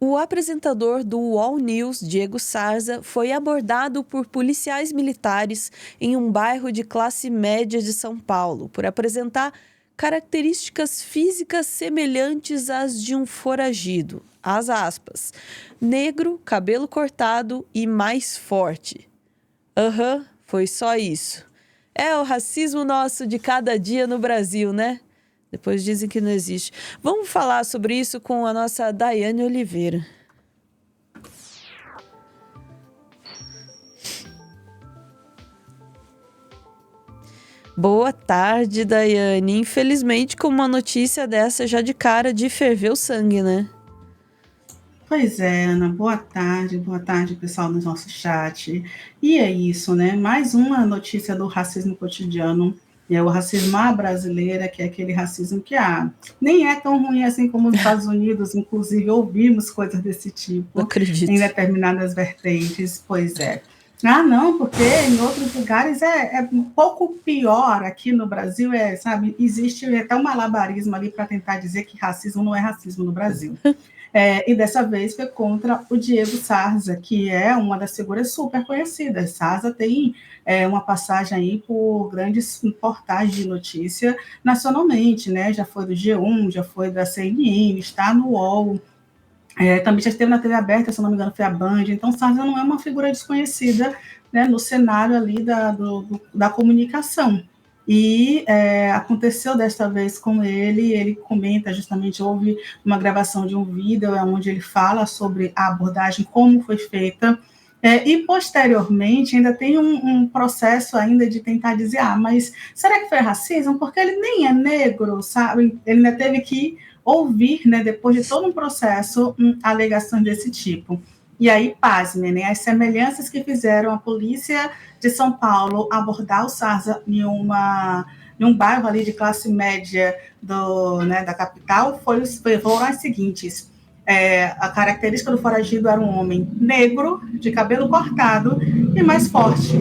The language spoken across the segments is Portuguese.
O apresentador do UOL News, Diego Sarza, foi abordado por policiais militares em um bairro de classe média de São Paulo por apresentar características físicas semelhantes às de um foragido. As aspas. Negro, cabelo cortado e mais forte. Foi só isso. É o racismo nosso de cada dia no Brasil, né? Depois dizem que não existe. Vamos falar sobre isso com a nossa Daiane Oliveira. Boa tarde, Daiane. Infelizmente, com uma notícia dessa já de cara de ferver o sangue, né? Pois é, Ana, boa tarde, pessoal do nosso chat. E é isso, né? Mais uma notícia do racismo cotidiano. É o racismo à brasileira, que é aquele racismo que nem é tão ruim assim como nos Estados Unidos, inclusive ouvimos coisas desse Não tipo em acredito. determinadas vertentes, pois é. Não, porque em outros lugares é um pouco pior. Aqui no Brasil, sabe, existe até um malabarismo ali para tentar dizer que racismo não é racismo no Brasil. E dessa vez foi contra o Diego Sarza, que é uma das figuras super conhecidas. Sarza tem uma passagem aí por grandes portais de notícia nacionalmente, né? Já foi do G1, já foi da CNN, está no UOL, também já esteve na TV aberta, se não me engano, foi a Band. Então, Sarza não é uma figura desconhecida, né, no cenário ali da comunicação. E aconteceu desta vez com ele comenta justamente, houve uma gravação de um vídeo onde ele fala sobre a abordagem, como foi feita, e posteriormente ainda tem um processo ainda de tentar dizer, mas será que foi racismo? Porque ele nem é negro, sabe? Ele ainda teve que ouvir, né, depois de todo um processo, alegações desse tipo. E aí, pasmem, né, as semelhanças que fizeram a polícia de São Paulo abordar o Sarza em um bairro ali de classe média da capital foram as seguintes. A característica do foragido era um homem negro, de cabelo cortado e mais forte.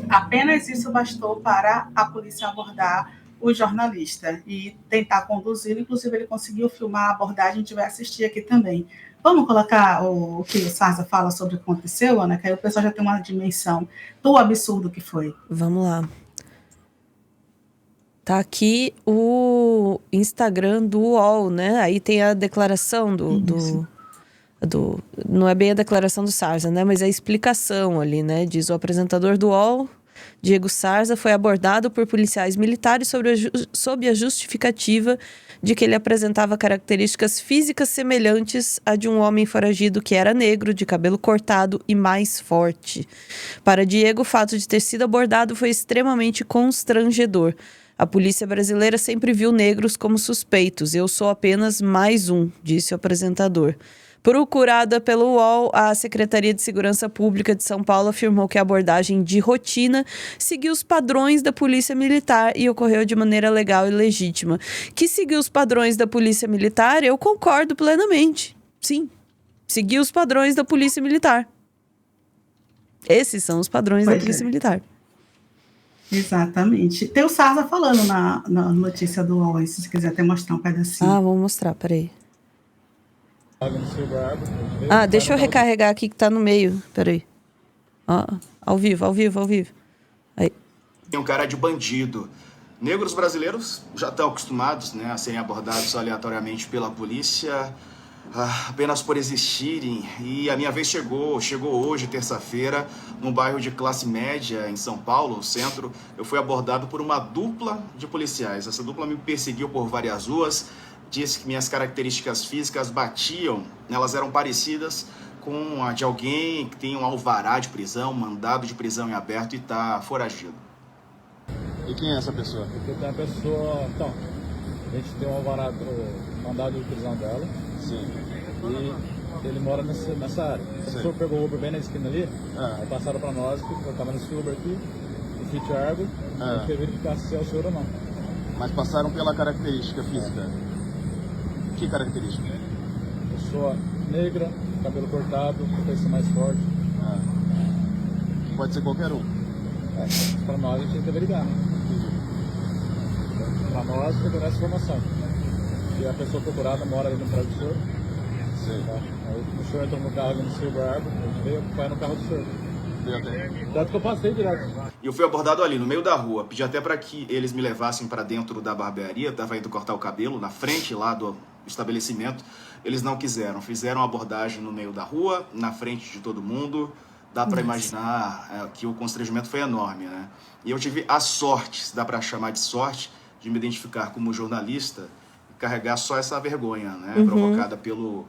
Apenas isso bastou para a polícia abordar o jornalista e tentar conduzi-lo. Inclusive, ele conseguiu filmar a abordagem, a gente vai assistir aqui também. Vamos colocar o que o Sarza fala sobre o que aconteceu, Ana, que aí o pessoal já tem uma dimensão do absurdo que foi. Vamos lá. Tá aqui o Instagram do UOL, né? Aí tem a declaração não é bem a declaração do Sarza, né? Mas a explicação ali, né? Diz o apresentador do UOL, Diego Sarza, foi abordado por policiais militares sob a justificativa de que ele apresentava características físicas semelhantes à de um homem foragido que era negro, de cabelo cortado e mais forte. Para Diego, o fato de ter sido abordado foi extremamente constrangedor. A polícia brasileira sempre viu negros como suspeitos. Eu sou apenas mais um, disse o apresentador. Procurada pelo UOL, a Secretaria de Segurança Pública de São Paulo afirmou que a abordagem de rotina seguiu os padrões da Polícia Militar e ocorreu de maneira legal e legítima. Que seguiu os padrões da Polícia Militar, eu concordo plenamente. Sim, seguiu os padrões da Polícia Militar. Esses são os padrões da Polícia Militar. Exatamente. Tem o Sarza falando na notícia do UOL, se você quiser até mostrar um pedacinho. Vou mostrar, peraí. Deixa eu recarregar aqui que tá no meio. Peraí. Ao vivo. Aí. Tem um cara de bandido. Negros brasileiros já estão acostumados, né, a serem abordados aleatoriamente pela polícia, apenas por existirem. E a minha vez chegou hoje, terça-feira, num bairro de classe média em São Paulo, centro. Eu fui abordado por uma dupla de policiais. Essa dupla me perseguiu por várias ruas, disse que minhas características físicas batiam, elas eram parecidas com a de alguém que tem um alvará de prisão, mandado de prisão em aberto e está foragido. E quem é essa pessoa? Porque tem a pessoa... Então, a gente tem um alvará mandado de prisão dela. Sim. E ele mora nessa área. A pessoa pegou o Uber bem na esquina ali, aí passaram pra nós, que eu tava nesse Uber aqui, o Fit Argo, a gente quer verificar se é o senhor ou não. Mas passaram pela característica física. Que característica? Pessoa negra, cabelo cortado, cabeça mais forte. Pode ser qualquer um. Para nós a gente tem que verificar, né? Para nós, pegou essa informação. E a pessoa procurada mora ali no prédio do senhor. Tá? Aí o senhor entrou no carro ali no Silver Arbor, a gente veio acompanhar no carro do senhor. Tanto que eu passei direto. E eu fui abordado ali, no meio da rua. Pedi até para que eles me levassem para dentro da barbearia. Tava indo cortar o cabelo, na frente lá do estabelecimento. Eles não quiseram. Fizeram a abordagem no meio da rua, na frente de todo mundo. Dá para imaginar que o constrangimento foi enorme, né? E eu tive a sorte, se dá para chamar de sorte, de me identificar como jornalista e carregar só essa vergonha, né? Provocada pelo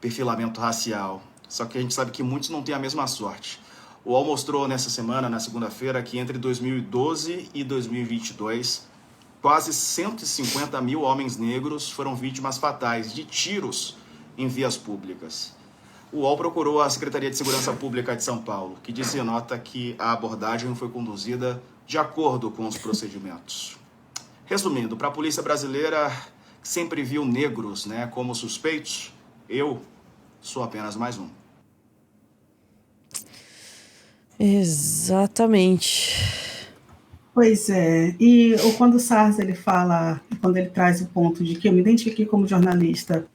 perfilamento racial. Só que a gente sabe que muitos não têm a mesma sorte. O UOL mostrou nessa semana, na segunda-feira, que entre 2012 e 2022, quase 150 mil homens negros foram vítimas fatais de tiros em vias públicas. O UOL procurou a Secretaria de Segurança Pública de São Paulo, que disse em nota que a abordagem foi conduzida de acordo com os procedimentos. Resumindo, para a polícia brasileira, que sempre viu negros, né, como suspeitos, eu sou apenas mais um. Exatamente. Pois é, e quando o SARS ele fala, quando ele traz o ponto de que eu me identifiquei como jornalista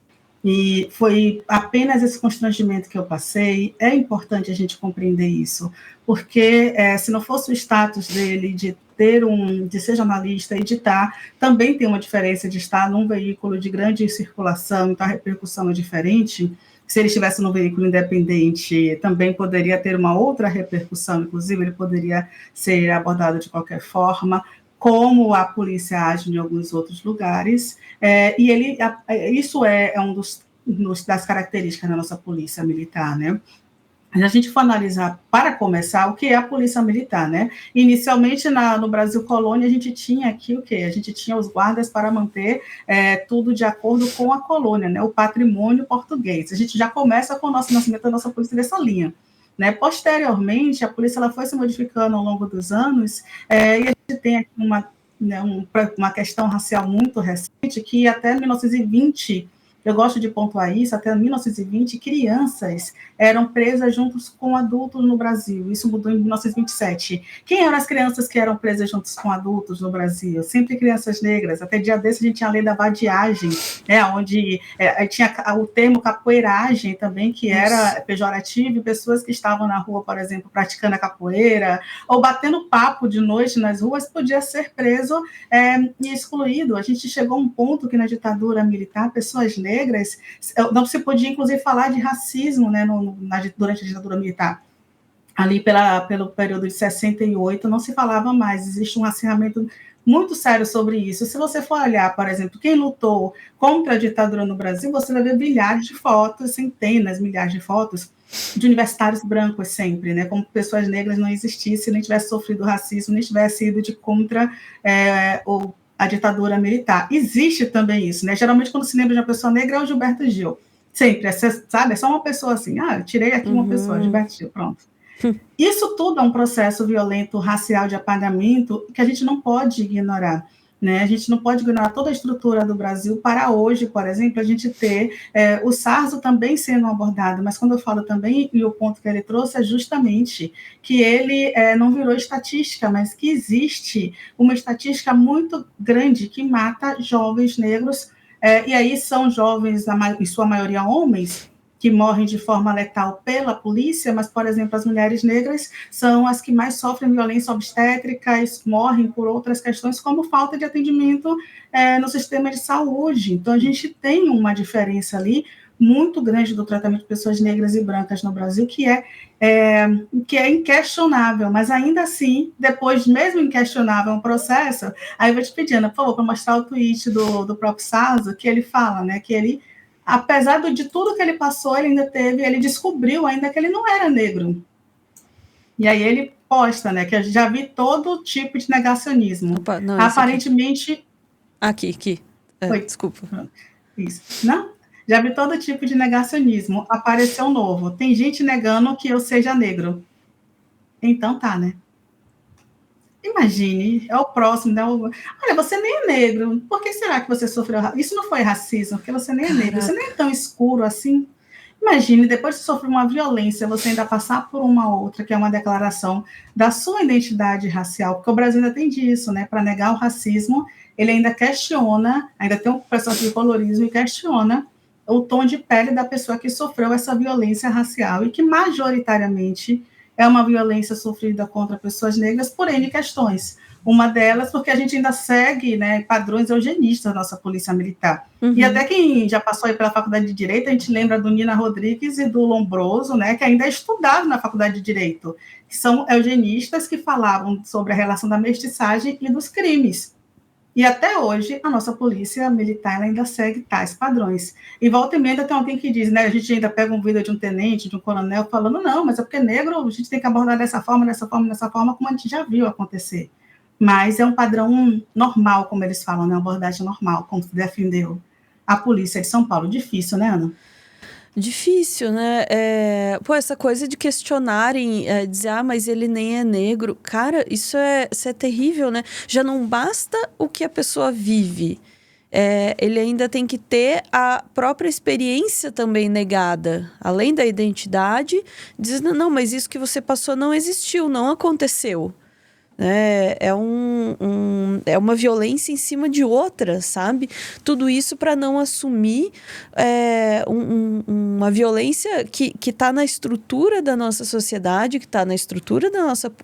e foi apenas esse constrangimento que eu passei, é importante a gente compreender isso, porque se não fosse o status dele de ser jornalista e de estar, também tem uma diferença de estar num veículo de grande circulação, então a repercussão é diferente. Se ele estivesse no veículo independente, também poderia ter uma outra repercussão, inclusive ele poderia ser abordado de qualquer forma, como a polícia age em alguns outros lugares, e isso é das características da nossa polícia militar, né? Se a gente for analisar, para começar, o que é a polícia militar, né? Inicialmente, no Brasil colônia, a gente tinha aqui o quê? A gente tinha os guardas para manter tudo de acordo com a colônia, né? O patrimônio português. A gente já começa com o nosso nascimento da nossa polícia dessa linha. Né? Posteriormente, a polícia ela foi se modificando ao longo dos anos, e a gente tem aqui uma questão racial muito recente, que até 1920, eu gosto de pontuar isso, até 1920, crianças eram presas juntos com adultos no Brasil. Isso mudou em 1927. Quem eram as crianças que eram presas juntos com adultos no Brasil? Sempre crianças negras. Até dia desse a gente tinha a lei da vadiagem, né, onde tinha o termo capoeiragem também, que era pejorativo, e pessoas que estavam na rua, por exemplo, praticando a capoeira, ou batendo papo de noite nas ruas, podia ser preso e excluído. A gente chegou a um ponto que na ditadura militar, pessoas negras, não se podia, inclusive, falar de racismo, né, durante a ditadura militar. Ali pelo período de 68, não se falava mais, existe um acirramento muito sério sobre isso. Se você for olhar, por exemplo, quem lutou contra a ditadura no Brasil, você vai ver milhares de fotos, centenas, milhares de fotos de universitários brancos sempre, né, como pessoas negras não existissem, nem tivessem sofrido racismo, nem tivessem ido de contra a ditadura militar. Existe também isso, né? Geralmente, quando se lembra de uma pessoa negra, é o Gilberto Gil. Sempre, sabe? É só uma pessoa assim. Eu tirei aqui uma pessoa, Gilberto Gil, pronto. Isso tudo é um processo violento, racial, de apagamento, que a gente não pode ignorar. Né? A gente não pode ignorar toda a estrutura do Brasil para hoje, por exemplo, a gente ter o SARS também sendo abordado, mas quando eu falo também, e o ponto que ele trouxe é justamente que ele não virou estatística, mas que existe uma estatística muito grande que mata jovens negros, e aí são jovens, em sua maioria homens, que morrem de forma letal pela polícia, mas, por exemplo, as mulheres negras são as que mais sofrem violência obstétrica, morrem por outras questões, como falta de atendimento no sistema de saúde. Então, a gente tem uma diferença ali muito grande do tratamento de pessoas negras e brancas no Brasil, que é inquestionável, mas ainda assim, depois, mesmo inquestionável um processo, aí eu vou te pedindo, por favor, para mostrar o tweet do próprio Sarzo, que ele fala, né, que ele, apesar de tudo que ele passou, ele descobriu ainda que ele não era negro. E aí ele posta, né, que eu já vi todo tipo de negacionismo. Opa, não, aparentemente... Aqui. Desculpa. Isso. Não? Já vi todo tipo de negacionismo. Apareceu novo. Tem gente negando que eu seja negro. Então tá, né? Imagine, é o próximo, né? Olha, você nem é negro, por que será que você sofreu racismo? Isso não foi racismo, porque você nem é negro, você nem é tão escuro assim. Imagine, depois de sofrer uma violência, você ainda passar por uma outra, que é uma declaração da sua identidade racial, porque o Brasil ainda tem disso, né? Para negar o racismo, ele ainda questiona, ainda tem um processo de colorismo e questiona o tom de pele da pessoa que sofreu essa violência racial e que majoritariamente é uma violência sofrida contra pessoas negras por N questões. Uma delas, porque a gente ainda segue, né, padrões eugenistas da nossa polícia militar. E até quem já passou aí pela faculdade de Direito, a gente lembra do Nina Rodrigues e do Lombroso, né, que ainda é estudado na faculdade de Direito, que são eugenistas que falavam sobre a relação da mestiçagem e dos crimes. E até hoje, a nossa polícia militar ainda segue tais padrões. E volta e meia tem alguém que diz, né, a gente ainda pega um vídeo de um tenente, de um coronel, falando, não, mas é porque negro, a gente tem que abordar dessa forma, como a gente já viu acontecer. Mas é um padrão normal, como eles falam, né, uma abordagem normal, como se defendeu a polícia de São Paulo. Difícil, né, Ana? Difícil, né? Essa coisa de questionarem, dizer, mas ele nem é negro. Cara, isso é terrível, né? Já não basta o que a pessoa vive. Ele ainda tem que ter a própria experiência também negada. Além da identidade, dizendo, não, mas isso que você passou não existiu, não aconteceu. É uma violência em cima de outra, sabe? Tudo isso para não assumir uma violência que está na estrutura da nossa sociedade, que está na estrutura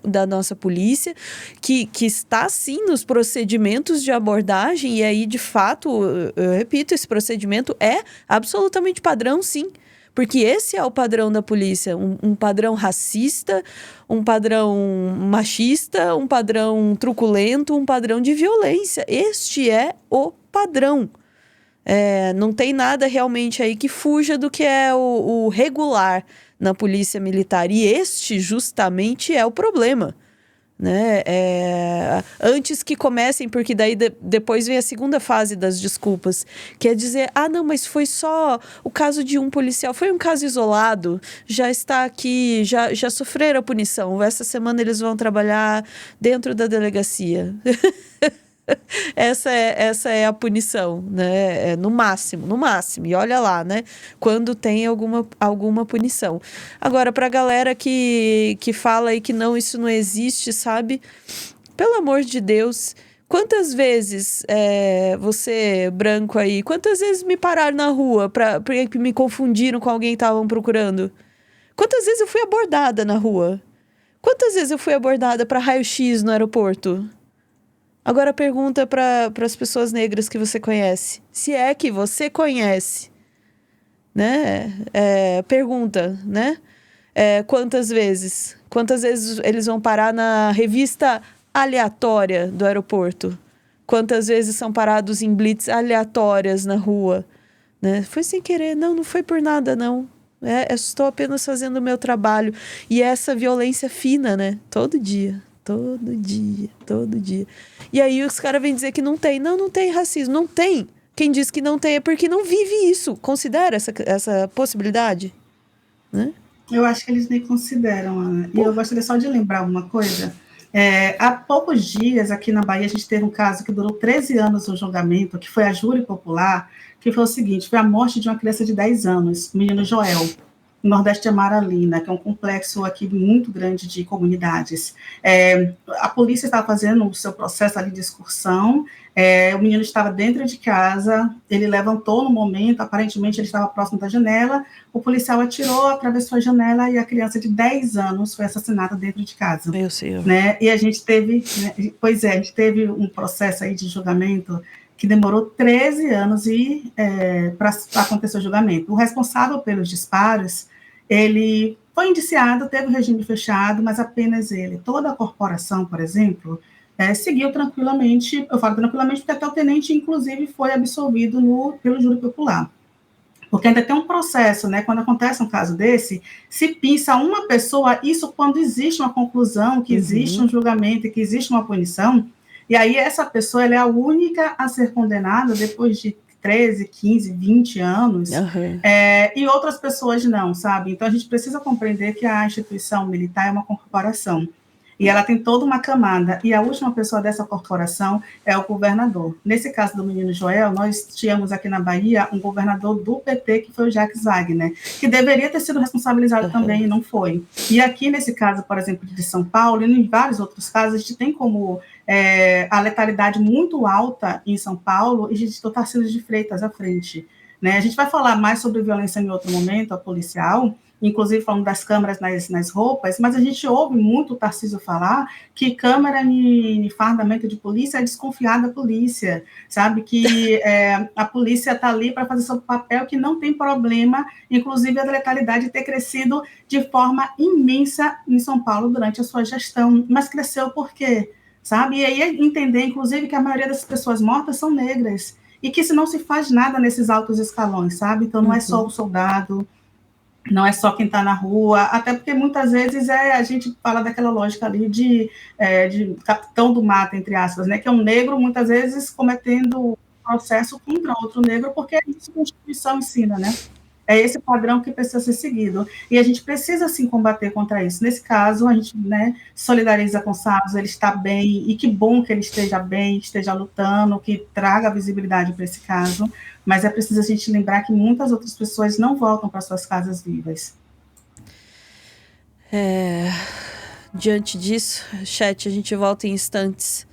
da nossa polícia, que está, sim, nos procedimentos de abordagem. E aí, de fato, eu repito, esse procedimento é absolutamente padrão, sim. Porque esse é o padrão da polícia, um padrão racista, um padrão machista, um padrão truculento, um padrão de violência. Este é o padrão. Não tem nada realmente aí que fuja do que é o regular na polícia militar. E este justamente é o problema. Né? Antes que comecem, porque daí depois vem a segunda fase das desculpas, que é dizer, não, mas foi só o caso de um policial, foi um caso isolado, já está aqui, já sofreram a punição, essa semana eles vão trabalhar dentro da delegacia. Essa é a punição, né? No máximo, e olha lá, né? Quando tem alguma punição. Agora, pra galera que fala aí que não, isso não existe, sabe? Pelo amor de Deus, quantas vezes você, branco aí, quantas vezes me pararam na rua porque me confundiram com alguém que estavam procurando? Quantas vezes eu fui abordada na rua? Quantas vezes eu fui abordada para raio-x no aeroporto? Agora pergunta para as pessoas negras que você conhece. Se é que você conhece, né? Pergunta, né? Quantas vezes eles vão parar na revista aleatória do aeroporto? Quantas vezes são parados em blitz aleatórias na rua? Né? Foi sem querer, não foi por nada, não. Estou apenas fazendo o meu trabalho. E essa violência fina, né? Todo dia. E aí os caras vêm dizer que não tem. Não tem racismo. Não tem. Quem diz que não tem é porque não vive isso. Considera essa possibilidade? Né? Eu acho que eles nem consideram, Ana. E eu gostaria só de lembrar uma coisa. Há poucos dias, aqui na Bahia, a gente teve um caso que durou 13 anos o julgamento, que foi a júri popular, que foi o seguinte, foi a morte de uma criança de 10 anos, o menino Joel, no Nordeste de Amaralina, que é um complexo aqui muito grande de comunidades. A polícia estava fazendo o seu processo ali de excursão, o menino estava dentro de casa, ele levantou no momento, aparentemente ele estava próximo da janela, o policial atirou, atravessou a janela e a criança de 10 anos foi assassinada dentro de casa. Meu Senhor. Né? E a gente teve, a gente teve um processo aí de julgamento que demorou 13 anos para acontecer o julgamento. O responsável pelos disparos, ele foi indiciado, teve o regime fechado, mas apenas ele. Toda a corporação, por exemplo, seguiu tranquilamente, eu falo tranquilamente porque até o tenente, inclusive, foi absolvido pelo júri popular. Porque ainda tem um processo, né? Quando acontece um caso desse, se pinça uma pessoa, isso quando existe uma conclusão, que existe um julgamento, que existe uma punição, e aí essa pessoa ela é a única a ser condenada depois de 13, 15, 20 anos, e outras pessoas não, sabe? Então, a gente precisa compreender que a instituição militar é uma corporação, e ela tem toda uma camada, e a última pessoa dessa corporação é o governador. Nesse caso do menino Joel, nós tínhamos aqui na Bahia um governador do PT, que foi o Jacques Wagner, que deveria ter sido responsabilizado também, e não foi. E aqui, nesse caso, por exemplo, de São Paulo, e em vários outros casos, a gente tem como a letalidade muito alta em São Paulo, e a gente tem o Tarcísio de Freitas à frente. né? A gente vai falar mais sobre violência em outro momento, a policial, inclusive falando das câmeras nas roupas, mas a gente ouve muito o Tarcísio falar que câmera em fardamento de polícia é desconfiar da polícia, sabe? Que a polícia está ali para fazer seu papel, que não tem problema, inclusive a letalidade ter crescido de forma imensa em São Paulo durante a sua gestão, mas cresceu por quê? Sabe? E aí entender, inclusive, que a maioria das pessoas mortas são negras, e que se não se faz nada nesses altos escalões, sabe? Então não é só o soldado, não é só quem está na rua, até porque muitas vezes a gente fala daquela lógica ali de capitão do mato, entre aspas, né, que é um negro, muitas vezes, cometendo processo contra outro negro, porque é isso que a Constituição ensina, né? É esse padrão que precisa ser seguido. E a gente precisa, sim, combater contra isso. Nesse caso, a gente, né, solidariza com o Salles, ele está bem, e que bom que ele esteja bem, esteja lutando, que traga visibilidade para esse caso, mas é preciso a gente lembrar que muitas outras pessoas não voltam para suas casas vivas. Diante disso, chat, a gente volta em instantes.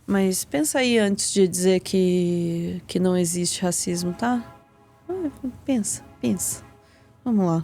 Mas pensa aí antes de dizer que não existe racismo, tá? Pensa. Vamos lá.